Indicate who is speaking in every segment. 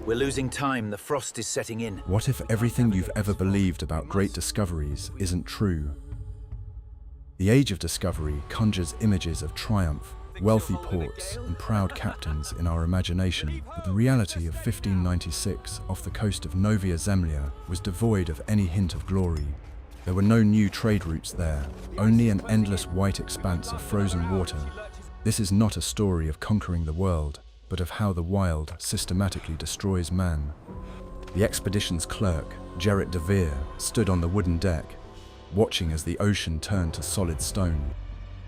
Speaker 1: We're losing time, the frost is setting in.
Speaker 2: What if everything you've ever believed about great discoveries isn't true? The Age of Discovery conjures images of triumph, wealthy ports, and proud captains in our imagination, but the reality of 1596 off the coast of Novaya Zemlya was devoid of any hint of glory. There were no new trade routes there, only an endless white expanse of frozen water. This is not a story of conquering the world, but of how the wild systematically destroys man. The expedition's clerk, Gerrit de Veer, stood on the wooden deck, watching as the ocean turned to solid stone.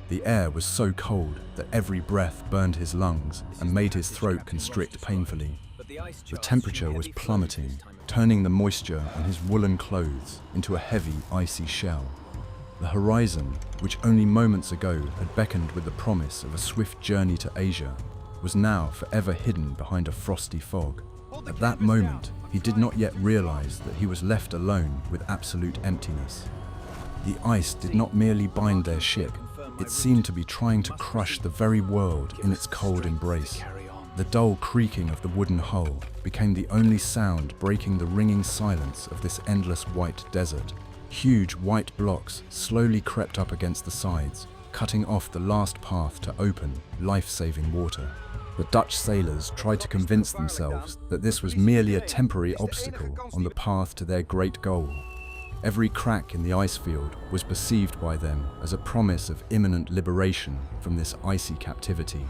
Speaker 2: The air was so cold that every breath burned his lungs and made his throat constrict painfully. The temperature was plummeting, turning the moisture on his woolen clothes into a heavy, icy shell. The horizon, which only moments ago had beckoned with the promise of a swift journey to Asia, was now forever hidden behind a frosty fog. At that moment, he did not yet realize that he was left alone with absolute emptiness. The ice did not merely bind their ship, it seemed to be trying to crush the very world in its cold embrace. The dull creaking of the wooden hull became the only sound breaking the ringing silence of this endless white desert. Huge white blocks slowly crept up against the sides, cutting off the last path to open, life-saving water. The Dutch sailors tried to convince themselves that this was merely a temporary obstacle on the path to their great goal. Every crack in the ice field was perceived by them as a promise of imminent liberation from this icy captivity.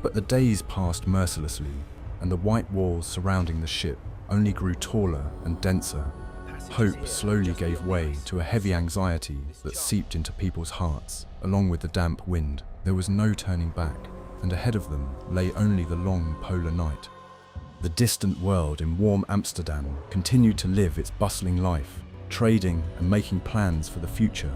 Speaker 2: But the days passed mercilessly, and the white walls surrounding the ship only grew taller and denser. Hope slowly gave way to a heavy anxiety that seeped into people's hearts, along with the damp wind. There was no turning back, and ahead of them lay only the long polar night. The distant world in warm Amsterdam continued to live its bustling life, trading and making plans for the future.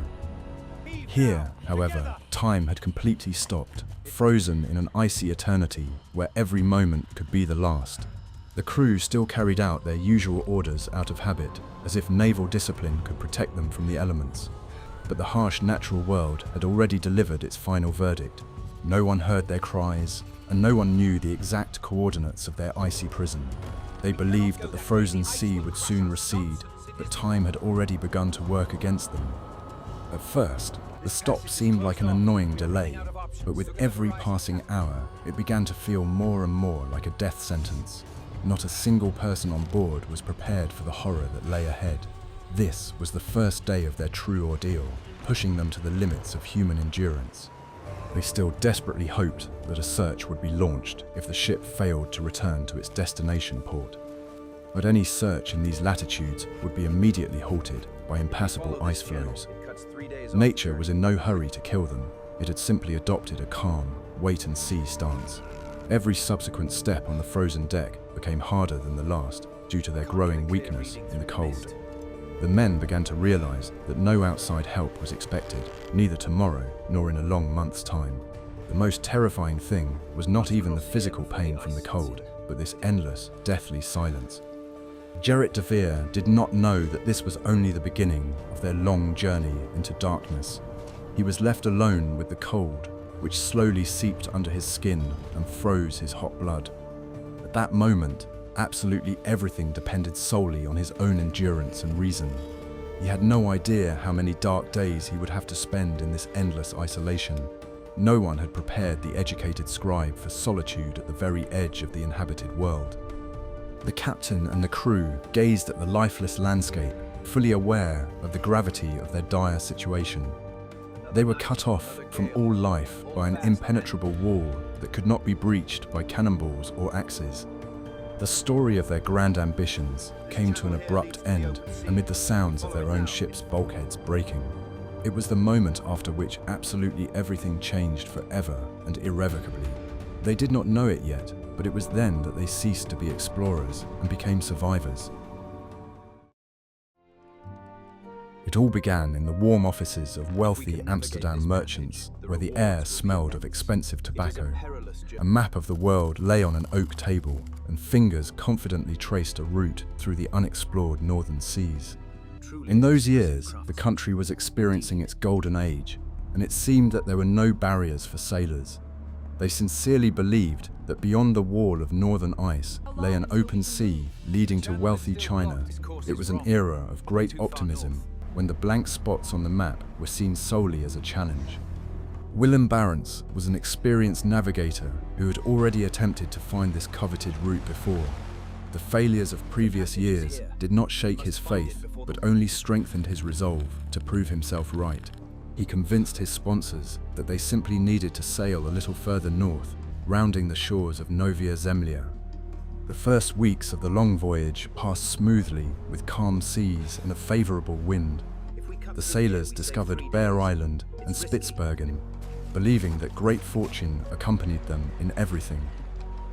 Speaker 2: Here, however, time had completely stopped, frozen in an icy eternity where every moment could be the last. The crew still carried out their usual orders out of habit, as if naval discipline could protect them from the elements. But the harsh natural world had already delivered its final verdict. No one heard their cries, and no one knew the exact coordinates of their icy prison. They believed that the frozen sea would soon recede, but time had already begun to work against them. At first, the stop seemed like an annoying delay, but with every passing hour, it began to feel more and more like a death sentence. Not a single person on board was prepared for the horror that lay ahead. This was the first day of their true ordeal, pushing them to the limits of human endurance. They still desperately hoped that a search would be launched if the ship failed to return to its destination port. But any search in these latitudes would be immediately halted by impassable ice floes. Nature was in no hurry to kill them. It had simply adopted a calm, wait-and-see stance. Every subsequent step on the frozen deck became harder than the last due to their growing weakness in the cold. The men began to realize that no outside help was expected, neither tomorrow nor in a long month's time. The most terrifying thing was not even the physical pain from the cold, but this endless, deathly silence. Gerrit de Veer did not know that this was only the beginning of their long journey into darkness. He was left alone with the cold, which slowly seeped under his skin and froze his hot blood. At that moment, absolutely everything depended solely on his own endurance and reason. He had no idea how many dark days he would have to spend in this endless isolation. No one had prepared the educated scribe for solitude at the very edge of the inhabited world. The captain and the crew gazed at the lifeless landscape, fully aware of the gravity of their dire situation. They were cut off from all life by an impenetrable wall that could not be breached by cannonballs or axes. The story of their grand ambitions came to an abrupt end amid the sounds of their own ship's bulkheads breaking. It was the moment after which absolutely everything changed forever and irrevocably. They did not know it yet, but it was then that they ceased to be explorers and became survivors. It all began in the warm offices of wealthy Amsterdam merchants, where the air smelled of expensive tobacco. A map of the world lay on an oak table, and fingers confidently traced a route through the unexplored northern seas. In those years, the country was experiencing its golden age, and it seemed that there were no barriers for sailors. They sincerely believed that beyond the wall of northern ice lay an open sea leading to wealthy China. It was an era of great optimism when the blank spots on the map were seen solely as a challenge. Willem Barentsz was an experienced navigator who had already attempted to find this coveted route before. The failures of previous years did not shake his faith, but only strengthened his resolve to prove himself right. He convinced his sponsors that they simply needed to sail a little further north, rounding the shores of Novaya Zemlya. The first weeks of the long voyage passed smoothly with calm seas and a favorable wind. The sailors discovered Bear Island and Spitsbergen, believing that great fortune accompanied them in everything.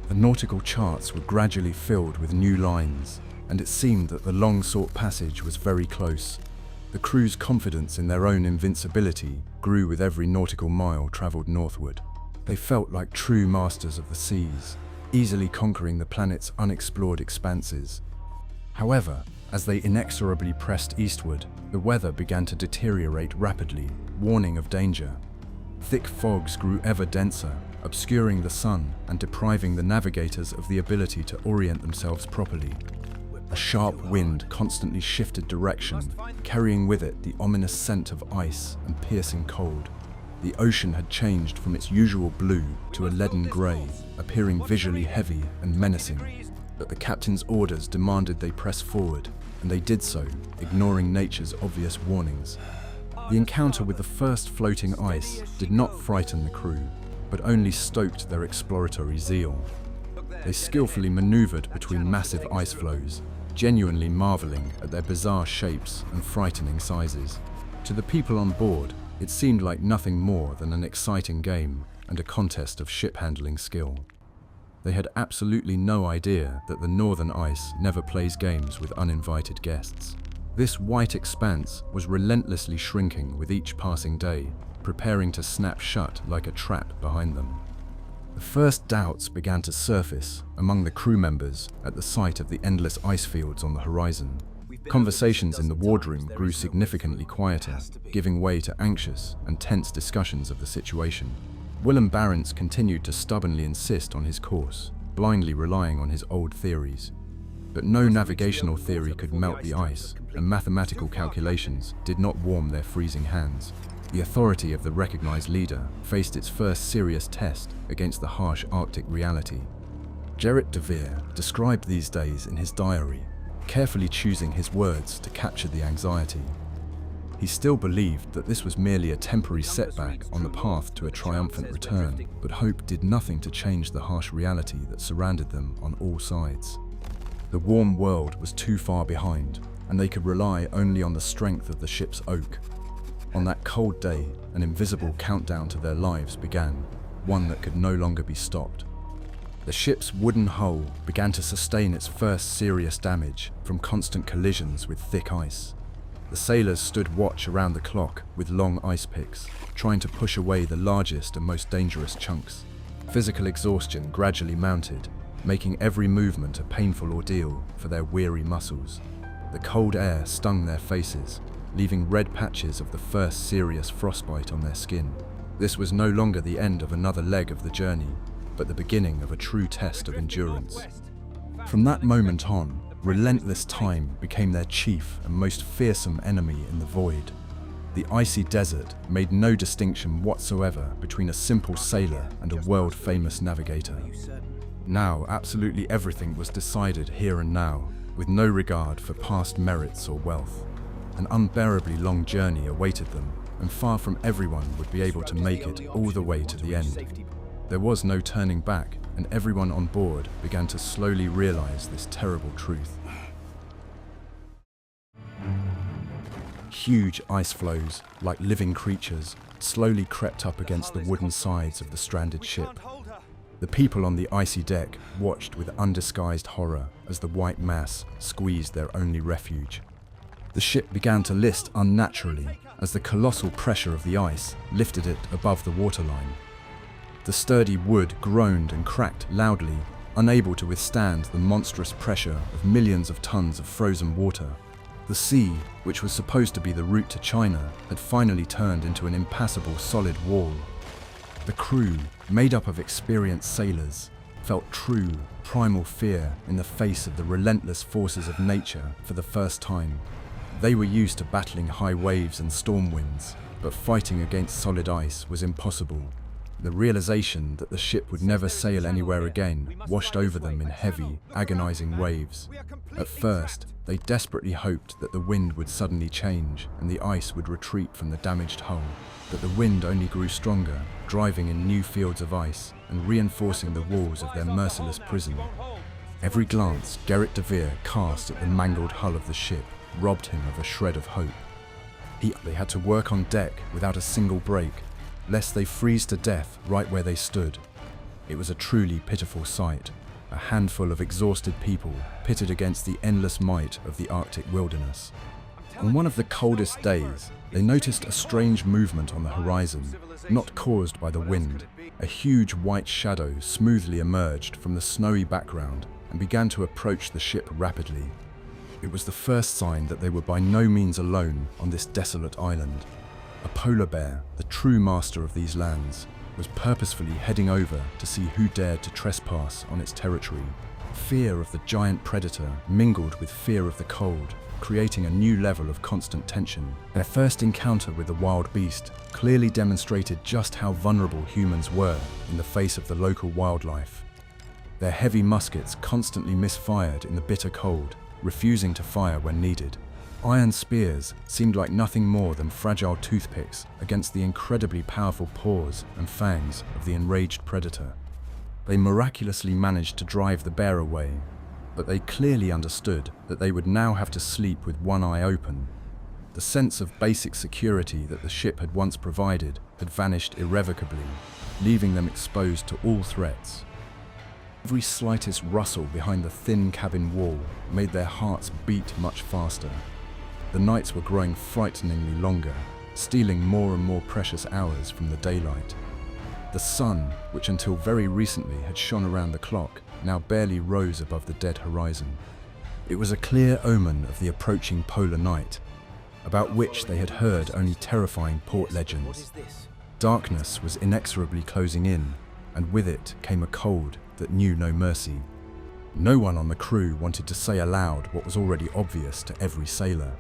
Speaker 2: The nautical charts were gradually filled with new lines, and it seemed that the long-sought passage was very close. The crew's confidence in their own invincibility grew with every nautical mile traveled northward. They felt like true masters of the seas, easily conquering the planet's unexplored expanses. However, as they inexorably pressed eastward, the weather began to deteriorate rapidly, warning of danger. Thick fogs grew ever denser, obscuring the sun and depriving the navigators of the ability to orient themselves properly. A sharp wind constantly shifted direction, carrying with it the ominous scent of ice and piercing cold. The ocean had changed from its usual blue to a leaden grey, appearing visually heavy and menacing. But the captain's orders demanded they press forward, and they did so, ignoring nature's obvious warnings. The encounter with the first floating ice did not frighten the crew, but only stoked their exploratory zeal. They skillfully maneuvered between massive ice floes, genuinely marveling at their bizarre shapes and frightening sizes. To the people on board, it seemed like nothing more than an exciting game and a contest of ship-handling skill. They had absolutely no idea that the northern ice never plays games with uninvited guests. This white expanse was relentlessly shrinking with each passing day, preparing to snap shut like a trap behind them. The first doubts began to surface among the crew members at the sight of the endless ice fields on the horizon. Conversations in the wardroom grew significantly quieter, giving way to anxious and tense discussions of the situation. Willem Barentsz continued to stubbornly insist on his course, blindly relying on his old theories. But no navigational theory could melt the ice, and mathematical calculations did not warm their freezing hands. The authority of the recognized leader faced its first serious test against the harsh Arctic reality. Gerrit de Veer described these days in his diary, carefully choosing his words to capture the anxiety. He still believed that this was merely a temporary setback on the path to a triumphant return, but hope did nothing to change the harsh reality that surrounded them on all sides. The warm world was too far behind, and they could rely only on the strength of the ship's oak. On that cold day, an invisible countdown to their lives began, one that could no longer be stopped. The ship's wooden hull began to sustain its first serious damage from constant collisions with thick ice. The sailors stood watch around the clock with long ice picks, trying to push away the largest and most dangerous chunks. Physical exhaustion gradually mounted, making every movement a painful ordeal for their weary muscles. The cold air stung their faces, leaving red patches of the first serious frostbite on their skin. This was no longer the end of another leg of the journey, but the beginning of a true test of endurance. From that moment on, relentless time became their chief and most fearsome enemy in the void. The icy desert made no distinction whatsoever between a simple sailor and a world-famous navigator. Now, absolutely everything was decided here and now, with no regard for past merits or wealth. An unbearably long journey awaited them, and far from everyone would be able to make it all the way to the end. There was no turning back, and everyone on board began to slowly realize this terrible truth. Huge ice floes, like living creatures, slowly crept up against the wooden sides of the stranded ship. The people on the icy deck watched with undisguised horror as the white mass squeezed their only refuge. The ship began to list unnaturally as the colossal pressure of the ice lifted it above the waterline. The sturdy wood groaned and cracked loudly, unable to withstand the monstrous pressure of millions of tons of frozen water. The sea, which was supposed to be the route to China, had finally turned into an impassable solid wall. The crew, made up of experienced sailors, felt true, primal fear in the face of the relentless forces of nature for the first time. They were used to battling high waves and storm winds, but fighting against solid ice was impossible. The realization that the ship would never sail anywhere again washed over them in heavy, agonizing waves. At first, they desperately hoped that the wind would suddenly change and the ice would retreat from the damaged hull. But the wind only grew stronger, driving in new fields of ice and reinforcing the walls of their merciless prison. Every glance Gerrit de Veer cast at the mangled hull of the ship robbed him of a shred of hope. They had to work on deck without a single break, lest they freeze to death right where they stood. It was a truly pitiful sight, a handful of exhausted people pitted against the endless might of the Arctic wilderness. On one of the coldest days, they noticed a strange movement on the horizon, not caused by the wind. A huge white shadow smoothly emerged from the snowy background and began to approach the ship rapidly. It was the first sign that they were by no means alone on this desolate island. A polar bear, the true master of these lands, was purposefully heading over to see who dared to trespass on its territory. Fear of the giant predator mingled with fear of the cold, creating a new level of constant tension. Their first encounter with the wild beast clearly demonstrated just how vulnerable humans were in the face of the local wildlife. Their heavy muskets constantly misfired in the bitter cold, refusing to fire when needed. Iron spears seemed like nothing more than fragile toothpicks against the incredibly powerful paws and fangs of the enraged predator. They miraculously managed to drive the bear away, but they clearly understood that they would now have to sleep with one eye open. The sense of basic security that the ship had once provided had vanished irrevocably, leaving them exposed to all threats. Every slightest rustle behind the thin cabin wall made their hearts beat much faster. The nights were growing frighteningly longer, stealing more and more precious hours from the daylight. The sun, which until very recently had shone around the clock, now barely rose above the dead horizon. It was a clear omen of the approaching polar night, about which they had heard only terrifying port legends. Darkness was inexorably closing in, and with it came a cold that knew no mercy. No one on the crew wanted to say aloud what was already obvious to every sailor.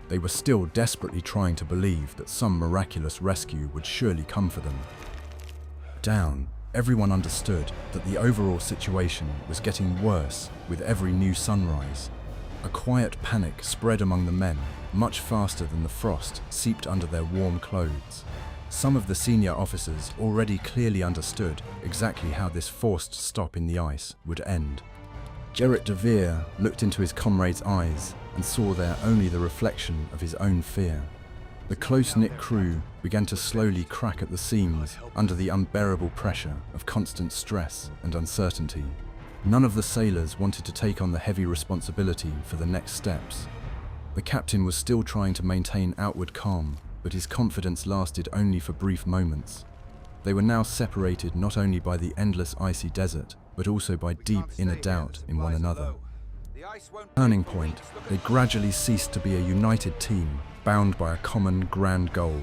Speaker 2: They were still desperately trying to believe that some miraculous rescue would surely come for them. Down, everyone understood that the overall situation was getting worse with every new sunrise. A quiet panic spread among the men, much faster than the frost seeped under their warm clothes. Some of the senior officers already clearly understood exactly how this forced stop in the ice would end. Gerrit de Veer looked into his comrade's eyes and saw there only the reflection of his own fear. The close-knit crew began to slowly crack at the seams under the unbearable pressure of constant stress and uncertainty. None of the sailors wanted to take on the heavy responsibility for the next steps. The captain was still trying to maintain outward calm, but his confidence lasted only for brief moments. They were now separated not only by the endless icy desert, but also by deep inner doubt in one another. Turning point, they gradually ceased to be a united team, bound by a common grand goal.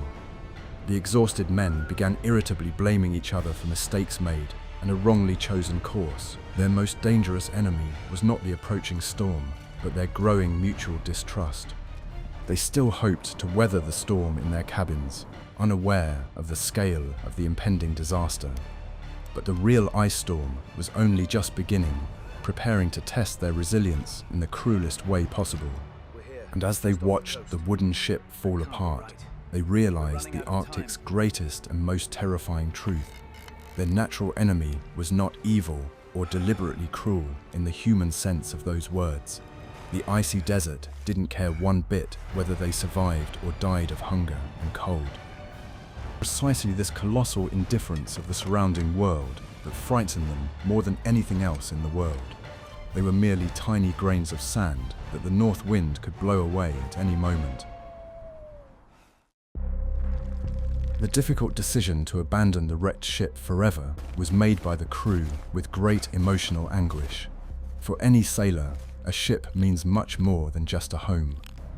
Speaker 2: The exhausted men began irritably blaming each other for mistakes made and a wrongly chosen course. Their most dangerous enemy was not the approaching storm, but their growing mutual distrust. They still hoped to weather the storm in their cabins, unaware of the scale of the impending disaster. But the real ice storm was only just beginning, preparing to test their resilience in the cruelest way possible. And as they watched the wooden ship fall apart, they realized the Arctic's greatest and most terrifying truth. Their natural enemy was not evil or deliberately cruel in the human sense of those words. The icy desert didn't care one bit whether they survived or died of hunger and cold. Precisely this colossal indifference of the surrounding world that frightened them more than anything else in the world. They were merely tiny grains of sand that the north wind could blow away at any moment. The difficult decision to abandon the wrecked ship forever was made by the crew with great emotional anguish. For any sailor, a ship means much more than just a home.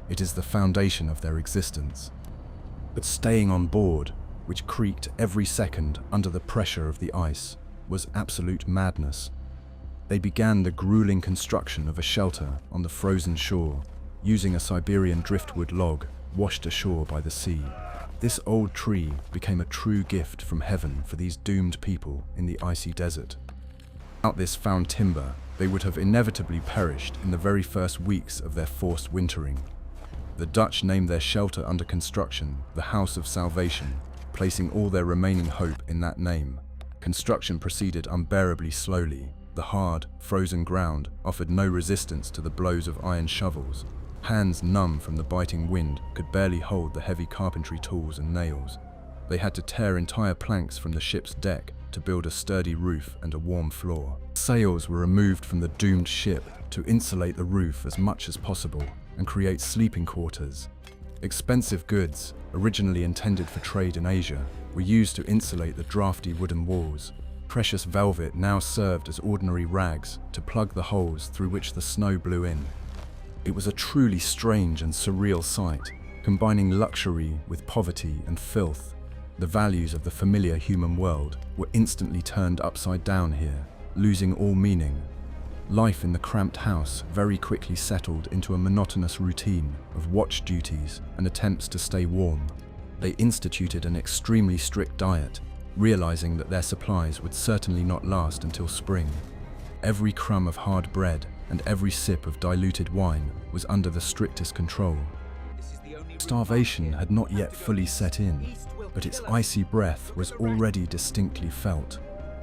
Speaker 2: It is the foundation of their existence. But staying on board which creaked every second under the pressure of the ice, was absolute madness. They began the grueling construction of a shelter on the frozen shore, using a Siberian driftwood log washed ashore by the sea. This old tree became a true gift from heaven for these doomed people in the icy desert. Without this found timber, they would have inevitably perished in the very first weeks of their forced wintering. The Dutch named their shelter under construction the House of Salvation, placing all their remaining hope in that name. Construction proceeded unbearably slowly. The hard, frozen ground offered no resistance to the blows of iron shovels. Hands numb from the biting wind could barely hold the heavy carpentry tools and nails. They had to tear entire planks from the ship's deck to build a sturdy roof and a warm floor. Sails were removed from the doomed ship to insulate the roof as much as possible and create sleeping quarters. Expensive goods, originally intended for trade in Asia, were used to insulate the drafty wooden walls. Precious velvet now served as ordinary rags to plug the holes through which the snow blew in. It was a truly strange and surreal sight, combining luxury with poverty and filth. The values of the familiar human world were instantly turned upside down here, losing all meaning. Life in the cramped house very quickly settled into a monotonous routine of watch duties and attempts to stay warm. They instituted an extremely strict diet, realizing that their supplies would certainly not last until spring. Every crumb of hard bread and every sip of diluted wine was under the strictest control. Starvation had not yet fully set in, but its icy breath was already distinctly felt.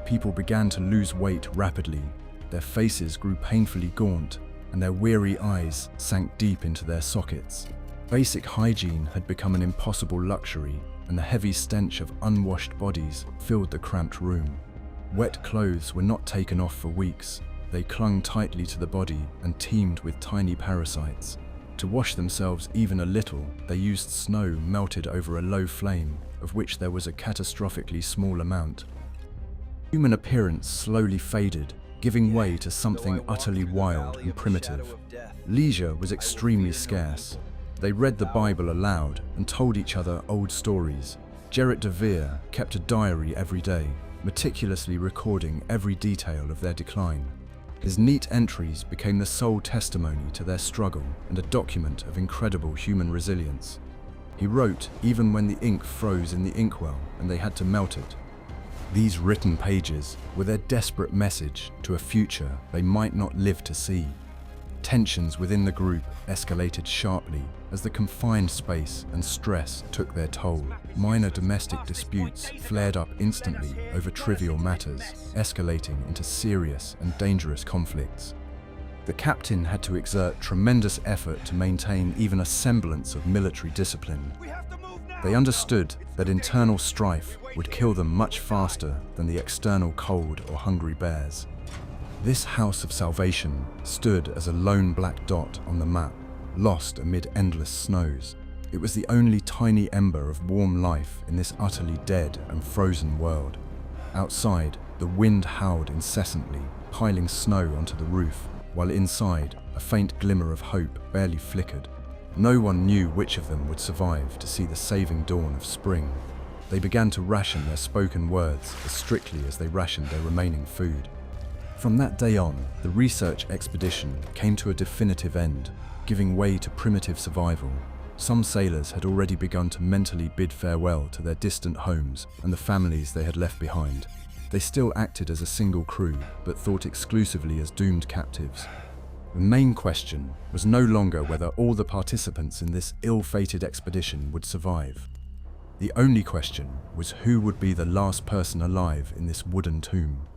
Speaker 2: People began to lose weight rapidly. Their faces grew painfully gaunt, and their weary eyes sank deep into their sockets. Basic hygiene had become an impossible luxury, and the heavy stench of unwashed bodies filled the cramped room. Wet clothes were not taken off for weeks. They clung tightly to the body and teemed with tiny parasites. To wash themselves even a little, they used snow melted over a low flame, of which there was a catastrophically small amount. Human appearance slowly faded, giving way to something utterly wild and primitive. Leisure was extremely scarce. They read the Bible aloud and told each other old stories. Gerrit de Veer kept a diary every day, meticulously recording every detail of their decline. His neat entries became the sole testimony to their struggle and a document of incredible human resilience. He wrote even when the ink froze in the inkwell and they had to melt it. These written pages were their desperate message to a future they might not live to see. Tensions within the group escalated sharply as the confined space and stress took their toll. Minor domestic disputes flared up instantly over trivial matters, escalating into serious and dangerous conflicts. The captain had to exert tremendous effort to maintain even a semblance of military discipline. They understood that internal strife would kill them much faster than the external cold or hungry bears. This House of Salvation stood as a lone black dot on the map, lost amid endless snows. It was the only tiny ember of warm life in this utterly dead and frozen world. Outside, the wind howled incessantly, piling snow onto the roof, while inside, a faint glimmer of hope barely flickered. No one knew which of them would survive to see the saving dawn of spring. They began to ration their spoken words as strictly as they rationed their remaining food. From that day on, the research expedition came to a definitive end, giving way to primitive survival. Some sailors had already begun to mentally bid farewell to their distant homes and the families they had left behind. They still acted as a single crew, but thought exclusively as doomed captives. The main question was no longer whether all the participants in this ill-fated expedition would survive. The only question was who would be the last person alive in this wooden tomb.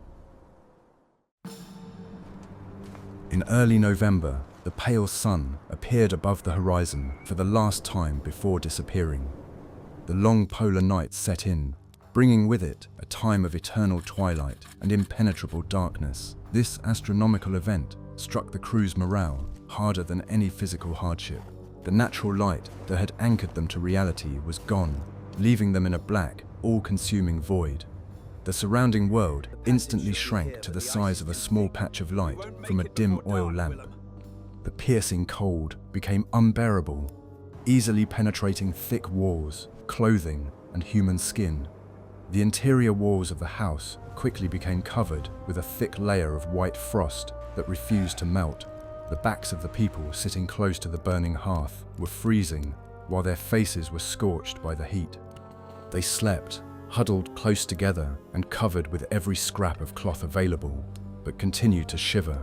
Speaker 2: In early November, the pale sun appeared above the horizon for the last time before disappearing. The long polar night set in, bringing with it a time of eternal twilight and impenetrable darkness. This astronomical event struck the crew's morale harder than any physical hardship. The natural light that had anchored them to reality was gone, leaving them in a black, all-consuming void. The surrounding world instantly shrank to the size of a small patch of light from a dim oil lamp. The piercing cold became unbearable, easily penetrating thick walls, clothing, and human skin. The interior walls of the house quickly became covered with a thick layer of white frost that refused to melt. The backs of the people sitting close to the burning hearth were freezing, while their faces were scorched by the heat. They slept, huddled close together and covered with every scrap of cloth available, but continued to shiver.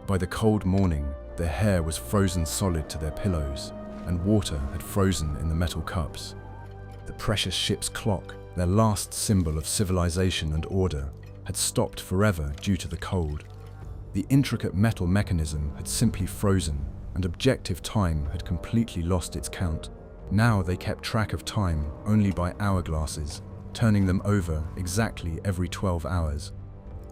Speaker 2: By the cold morning, their hair was frozen solid to their pillows, and water had frozen in the metal cups. The precious ship's clock, their last symbol of civilization and order, had stopped forever due to the cold. The intricate metal mechanism had simply frozen, and objective time had completely lost its count. Now they kept track of time only by hourglasses, turning them over exactly every 12 hours.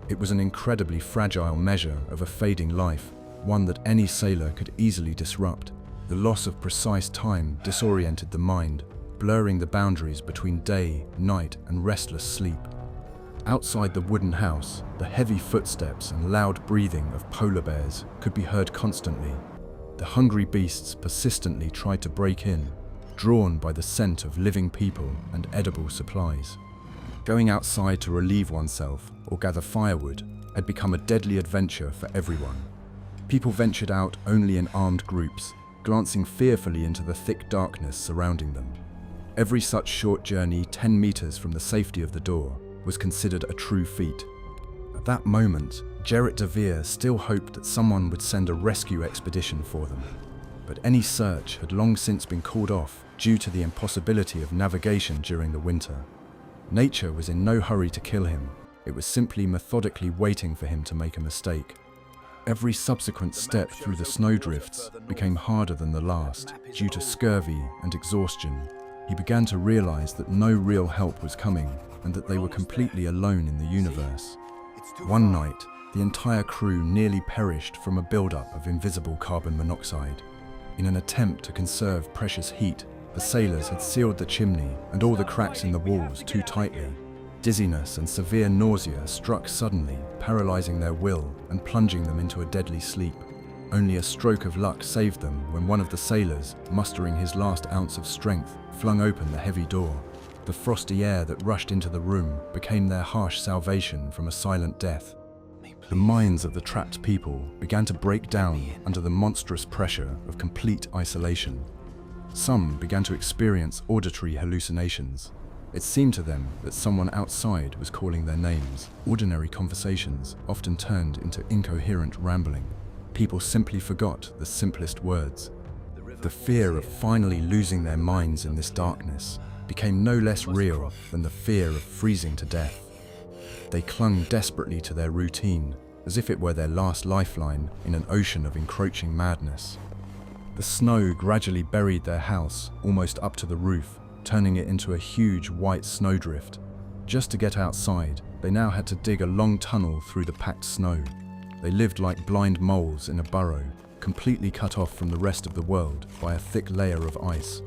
Speaker 2: It was an incredibly fragile measure of a fading life, one that any sailor could easily disrupt. The loss of precise time disoriented the mind, blurring the boundaries between day, night, and restless sleep. Outside the wooden house, the heavy footsteps and loud breathing of polar bears could be heard constantly. The hungry beasts persistently tried to break in, drawn by the scent of living people and edible supplies. Going outside to relieve oneself or gather firewood had become a deadly adventure for everyone. People ventured out only in armed groups, glancing fearfully into the thick darkness surrounding them. Every such short journey 10 meters from the safety of the door was considered a true feat. At that moment, Gerrit de Veer still hoped that someone would send a rescue expedition for them. But any search had long since been called off due to the impossibility of navigation during the winter. Nature was in no hurry to kill him. It was simply methodically waiting for him to make a mistake. Every subsequent step through the snowdrifts became harder than the last due to scurvy and exhaustion. He began to realize that no real help was coming and that they were completely alone in the universe. One night, the entire crew nearly perished from a buildup of invisible carbon monoxide. In an attempt to conserve precious heat, the sailors had sealed the chimney and all the cracks in the walls too tightly. Dizziness and severe nausea struck suddenly, paralyzing their will and plunging them into a deadly sleep. Only a stroke of luck saved them when one of the sailors, mustering his last ounce of strength, flung open the heavy door. The frosty air that rushed into the room became their harsh salvation from a silent death. The minds of the trapped people began to break down under the monstrous pressure of complete isolation. Some began to experience auditory hallucinations. It seemed to them that someone outside was calling their names. Ordinary conversations often turned into incoherent rambling. People simply forgot the simplest words. The fear of finally losing their minds in this darkness became no less real than the fear of freezing to death. They clung desperately to their routine, as if it were their last lifeline in an ocean of encroaching madness. The snow gradually buried their house almost up to the roof, turning it into a huge white snowdrift. Just to get outside, they now had to dig a long tunnel through the packed snow. They lived like blind moles in a burrow, completely cut off from the rest of the world by a thick layer of ice.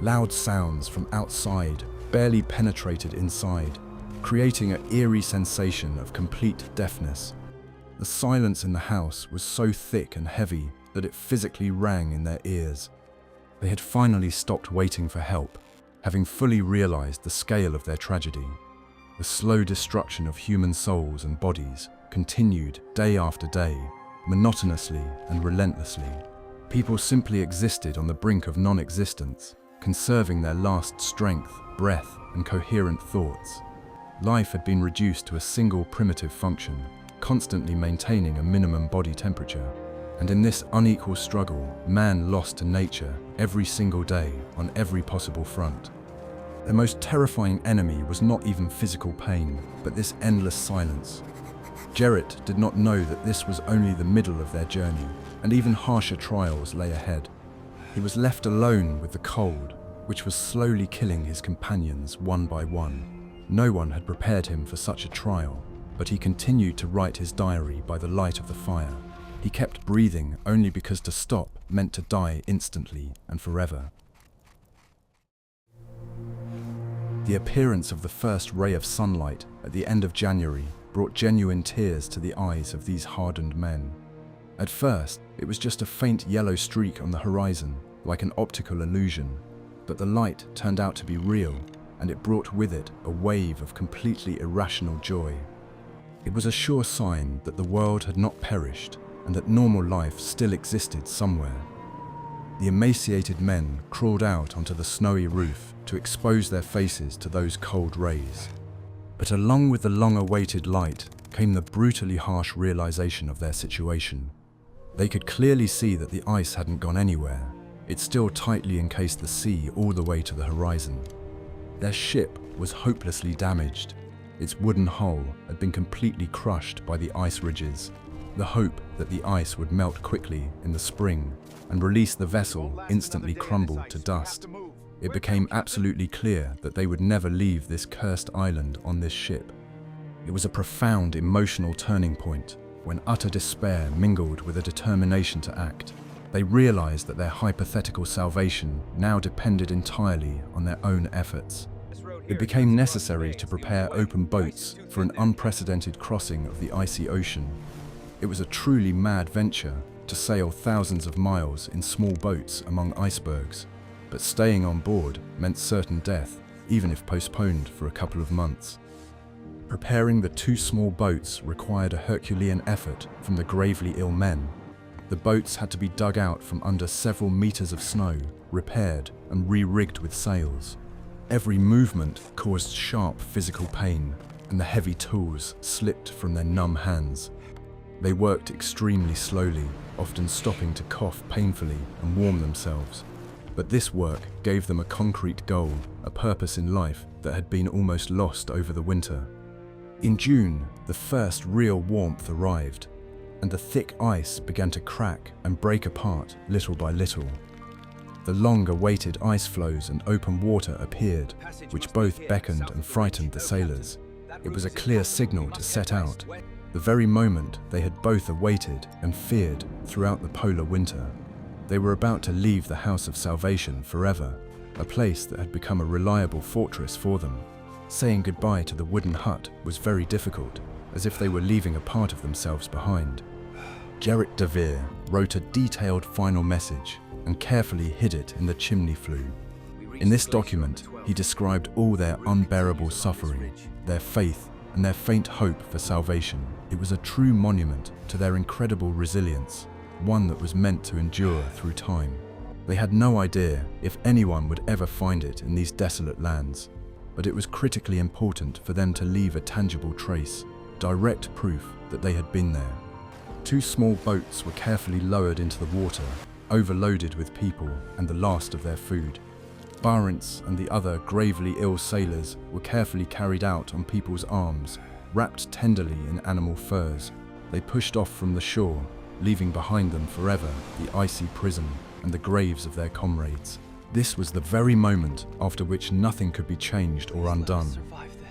Speaker 2: Loud sounds from outside barely penetrated inside, creating an eerie sensation of complete deafness. The silence in the house was so thick and heavy that it physically rang in their ears. They had finally stopped waiting for help, having fully realized the scale of their tragedy. The slow destruction of human souls and bodies continued day after day, monotonously and relentlessly. People simply existed on the brink of non-existence, conserving their last strength, breath, and coherent thoughts. Life had been reduced to a single primitive function, constantly maintaining a minimum body temperature. And in this unequal struggle, man lost to nature every single day on every possible front. Their most terrifying enemy was not even physical pain, but this endless silence. Gerrit did not know that this was only the middle of their journey, and even harsher trials lay ahead. He was left alone with the cold, which was slowly killing his companions one by one. No one had prepared him for such a trial, but he continued to write his diary by the light of the fire. He kept breathing only because to stop meant to die instantly and forever. The appearance of the first ray of sunlight at the end of January brought genuine tears to the eyes of these hardened men. At first, it was just a faint yellow streak on the horizon, like an optical illusion, but the light turned out to be real, and it brought with it a wave of completely irrational joy. It was a sure sign that the world had not perished and that normal life still existed somewhere. The emaciated men crawled out onto the snowy roof to expose their faces to those cold rays. But along with the long-awaited light came the brutally harsh realization of their situation. They could clearly see that the ice hadn't gone anywhere. It still tightly encased the sea all the way to the horizon. Their ship was hopelessly damaged. Its wooden hull had been completely crushed by the ice ridges. The hope that the ice would melt quickly in the spring and release the vessel instantly crumbled to dust. It became absolutely clear that they would never leave this cursed island on this ship. It was a profound emotional turning point when utter despair mingled with a determination to act. They realized that their hypothetical salvation now depended entirely on their own efforts. It became necessary to prepare open boats for an unprecedented crossing of the icy ocean. It was a truly mad venture to sail thousands of miles in small boats among icebergs, but staying on board meant certain death, even if postponed for a couple of months. Preparing the two small boats required a Herculean effort from the gravely ill men. The boats had to be dug out from under several meters of snow, repaired and re-rigged with sails. Every movement caused sharp physical pain, and the heavy tools slipped from their numb hands. They worked extremely slowly, often stopping to cough painfully and warm themselves. But this work gave them a concrete goal, a purpose in life that had been almost lost over the winter. In June, the first real warmth arrived, and the thick ice began to crack and break apart little by little. The long-awaited ice floes and open water appeared, which both beckoned and frightened the sailors. It was a clear signal to set out, the very moment they had both awaited and feared throughout the polar winter. They were about to leave the House of Salvation forever, a place that had become a reliable fortress for them. Saying goodbye to the wooden hut was very difficult, as if they were leaving a part of themselves behind. Gerrit de Veer wrote a detailed final message and carefully hid it in the chimney flue. In this document, he described all their unbearable suffering, their faith, and their faint hope for salvation. It was a true monument to their incredible resilience, one that was meant to endure through time. They had no idea if anyone would ever find it in these desolate lands, but it was critically important for them to leave a tangible trace, direct proof that they had been there. Two small boats were carefully lowered into the water, overloaded with people and the last of their food. Barentsz and the other gravely ill sailors were carefully carried out on people's arms, wrapped tenderly in animal furs. They pushed off from the shore, leaving behind them forever the icy prison and the graves of their comrades. This was the very moment after which nothing could be changed or undone.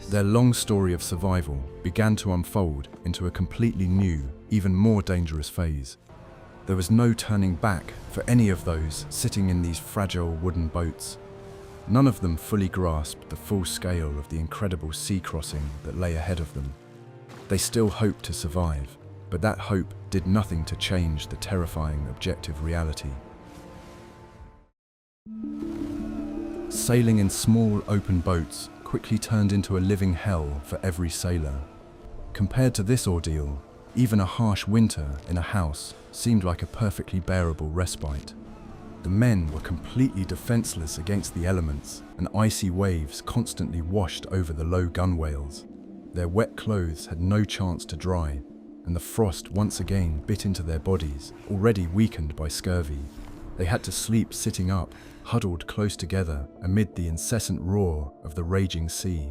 Speaker 2: Their long story of survival began to unfold into a completely new, even more dangerous phase. There was no turning back for any of those sitting in these fragile wooden boats. None of them fully grasped the full scale of the incredible sea crossing that lay ahead of them. They still hoped to survive, but that hope did nothing to change the terrifying objective reality. Sailing in small open boats quickly turned into a living hell for every sailor. Compared to this ordeal, even a harsh winter in a house seemed like a perfectly bearable respite. The men were completely defenseless against the elements, and icy waves constantly washed over the low gunwales. Their wet clothes had no chance to dry, and the frost once again bit into their bodies, already weakened by scurvy. They had to sleep sitting up, huddled close together amid the incessant roar of the raging sea.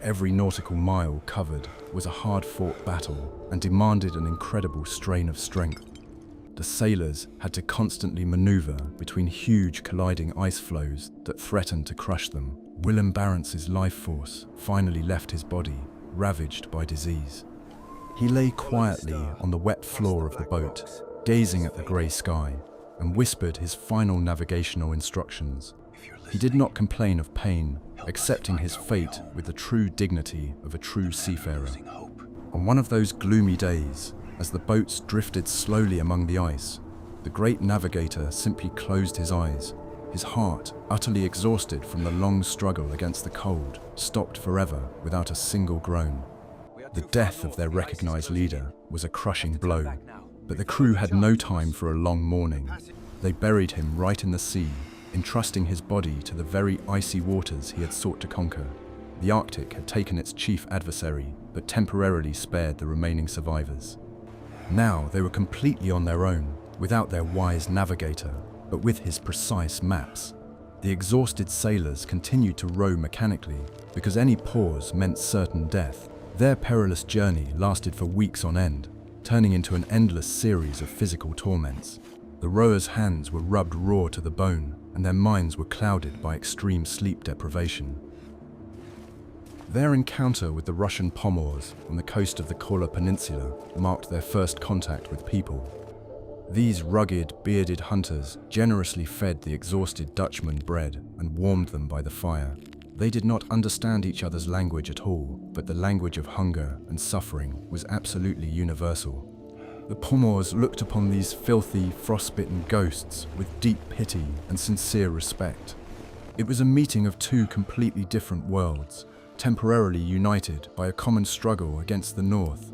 Speaker 2: Every nautical mile covered was a hard-fought battle and demanded an incredible strain of strength. The sailors had to constantly maneuver between huge colliding ice floes that threatened to crush them. Willem Barentz's life force finally left his body, ravaged by disease. He lay quietly on the wet floor of the boat, gazing at the grey sky, and whispered his final navigational instructions. He did not complain of pain, accepting his fate with the true dignity of a true seafarer. On one of those gloomy days, as the boats drifted slowly among the ice, the great navigator simply closed his eyes, His heart, utterly exhausted from the long struggle against the cold, stopped forever without a single groan. The death of their recognized leader was a crushing blow, but the crew had no time for a long mourning. They buried him right in the sea, entrusting his body to the very icy waters he had sought to conquer. The Arctic had taken its chief adversary, but temporarily spared the remaining survivors. Now they were completely on their own, without their wise navigator, but with his precise maps. The exhausted sailors continued to row mechanically, because any pause meant certain death. Their perilous journey lasted for weeks on end, turning into an endless series of physical torments. The rowers' hands were rubbed raw to the bone, and their minds were clouded by extreme sleep deprivation. Their encounter with the Russian Pomors on the coast of the Kola Peninsula marked their first contact with people. These rugged, bearded hunters generously fed the exhausted Dutchmen bread and warmed them by the fire. They did not understand each other's language at all, but the language of hunger and suffering was absolutely universal. The Pomors looked upon these filthy, frostbitten ghosts with deep pity and sincere respect. It was a meeting of two completely different worlds, temporarily united by a common struggle against the North.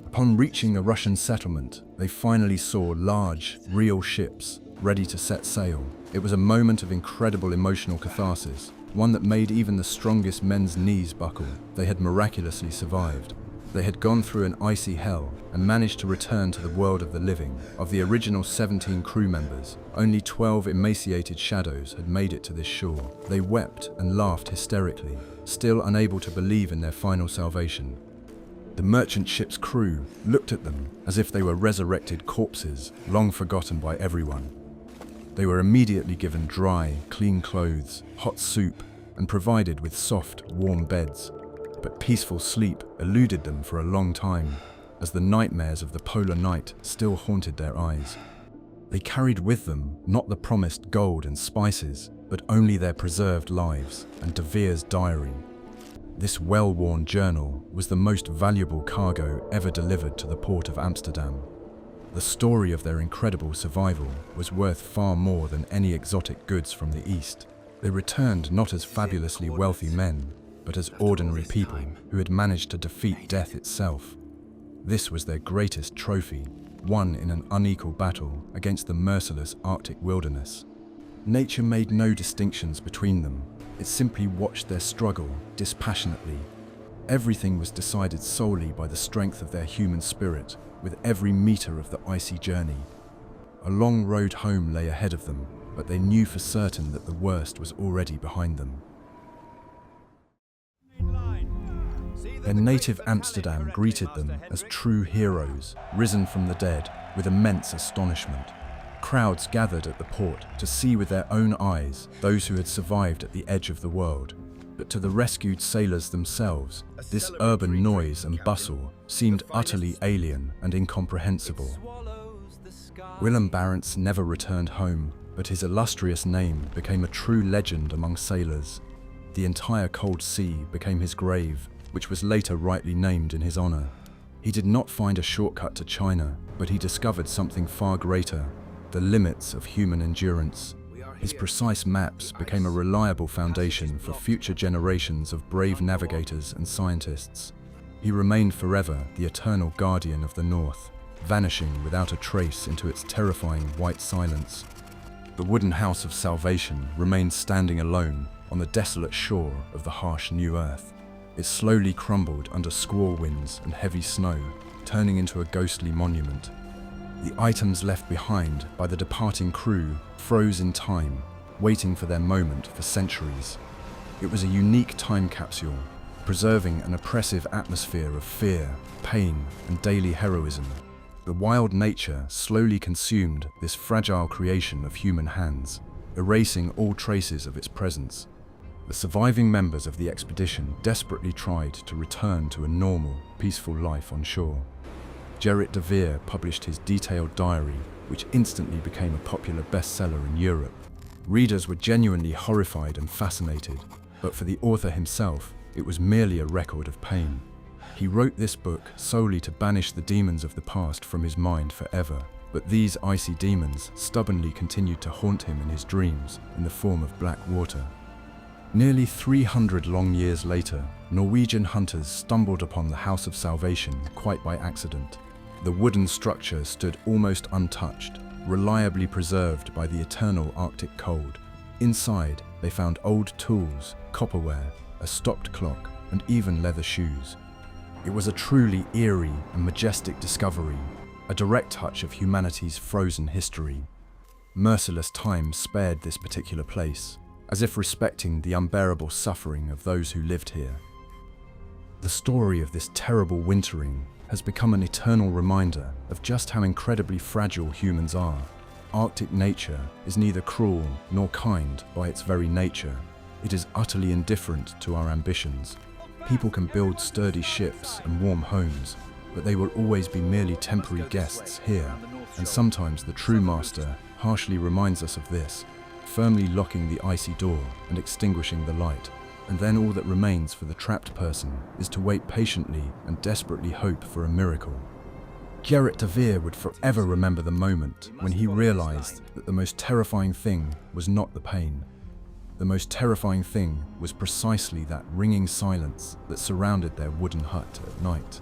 Speaker 2: Upon reaching the Russian settlement, they finally saw large, real ships ready to set sail. It was a moment of incredible emotional catharsis, one that made even the strongest men's knees buckle. They had miraculously survived. They had gone through an icy hell and managed to return to the world of the living. Of the original 17 crew members, only 12 emaciated shadows had made it to this shore. They wept and laughed hysterically, still unable to believe in their final salvation. The merchant ship's crew looked at them as if they were resurrected corpses, long forgotten by everyone. They were immediately given dry, clean clothes, hot soup, and provided with soft, warm beds. But peaceful sleep eluded them for a long time, as the nightmares of the polar night still haunted their eyes. They carried with them not the promised gold and spices, but only their preserved lives and De Vere's diary. This well-worn journal was the most valuable cargo ever delivered to the port of Amsterdam. The story of their incredible survival was worth far more than any exotic goods from the East. They returned not as fabulously wealthy men, but as ordinary people who had managed to defeat death itself. This was their greatest trophy, won in an unequal battle against the merciless Arctic wilderness. Nature made no distinctions between them. It simply watched their struggle dispassionately. Everything was decided solely by the strength of their human spirit, with every meter of the icy journey. A long road home lay ahead of them, but they knew for certain that the worst was already behind them. Their native Amsterdam greeted them as true heroes, risen from the dead, with immense astonishment. Crowds gathered at the port to see with their own eyes those who had survived at the edge of the world. But to the rescued sailors themselves, this urban noise and bustle seemed utterly alien and incomprehensible. Willem Barentsz never returned home, but his illustrious name became a true legend among sailors. The entire cold sea became his grave, which was later rightly named in his honor. He did not find a shortcut to China, but he discovered something far greater: the limits of human endurance. His precise maps became a reliable foundation for future generations of brave navigators and scientists. He remained forever the eternal guardian of the North, vanishing without a trace into its terrifying white silence. The wooden house of salvation remained standing alone on the desolate shore of the harsh new earth. It slowly crumbled under squall winds and heavy snow, turning into a ghostly monument. The items left behind by the departing crew froze in time, waiting for their moment for centuries. It was a unique time capsule, preserving an oppressive atmosphere of fear, pain, and daily heroism. The wild nature slowly consumed this fragile creation of human hands, erasing all traces of its presence. The surviving members of the expedition desperately tried to return to a normal, peaceful life on shore. Gerrit de Vere published his detailed diary, which instantly became a popular bestseller in Europe. Readers were genuinely horrified and fascinated, but for the author himself, it was merely a record of pain. He wrote this book solely to banish the demons of the past from his mind forever. But these icy demons stubbornly continued to haunt him in his dreams in the form of black water. Nearly 300 long years later, Norwegian hunters stumbled upon the House of Salvation quite by accident. The wooden structure stood almost untouched, reliably preserved by the eternal Arctic cold. Inside, they found old tools, copperware, a stopped clock, and even leather shoes. It was a truly eerie and majestic discovery, a direct touch of humanity's frozen history. Merciless time spared this particular place, as if respecting the unbearable suffering of those who lived here. The story of this terrible wintering has become an eternal reminder of just how incredibly fragile humans are. Arctic nature is neither cruel nor kind by its very nature. It is utterly indifferent to our ambitions. People can build sturdy ships and warm homes, but they will always be merely temporary guests here, and sometimes the true master harshly reminds us of this, firmly locking the icy door and extinguishing the light. And then all that remains for the trapped person is to wait patiently and desperately hope for a miracle. Gerrit de Veer would forever remember the moment when he realized that the most terrifying thing was not the pain. The most terrifying thing was precisely that ringing silence that surrounded their wooden hut at night.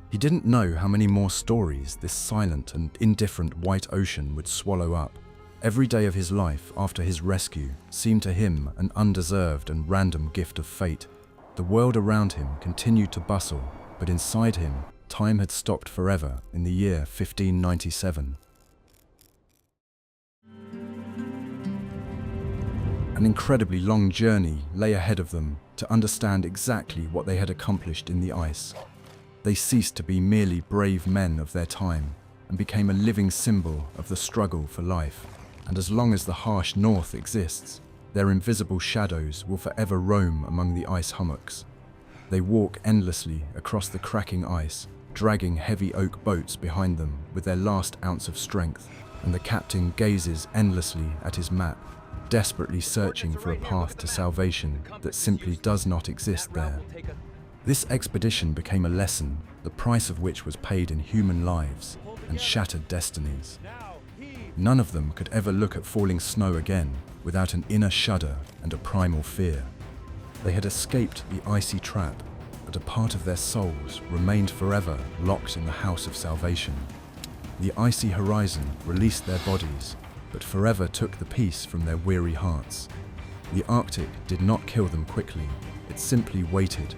Speaker 2: He didn't know how many more stories this silent and indifferent white ocean would swallow up. Every day of his life after his rescue seemed to him an undeserved and random gift of fate. The world around him continued to bustle, but inside him, time had stopped forever in the year 1597. An incredibly long journey lay ahead of them to understand exactly what they had accomplished in the ice. They ceased to be merely brave men of their time and became a living symbol of the struggle for life. And as long as the harsh north exists, their invisible shadows will forever roam among the ice hummocks. They walk endlessly across the cracking ice, dragging heavy oak boats behind them with their last ounce of strength, and the captain gazes endlessly at his map, desperately searching for a path to salvation that simply does not exist there. This expedition became a lesson, the price of which was paid in human lives and shattered destinies. None of them could ever look at falling snow again without an inner shudder and a primal fear. They had escaped the icy trap, but a part of their souls remained forever locked in the House of Salvation. The icy horizon released their bodies, but forever took the peace from their weary hearts. The Arctic did not kill them quickly, it simply waited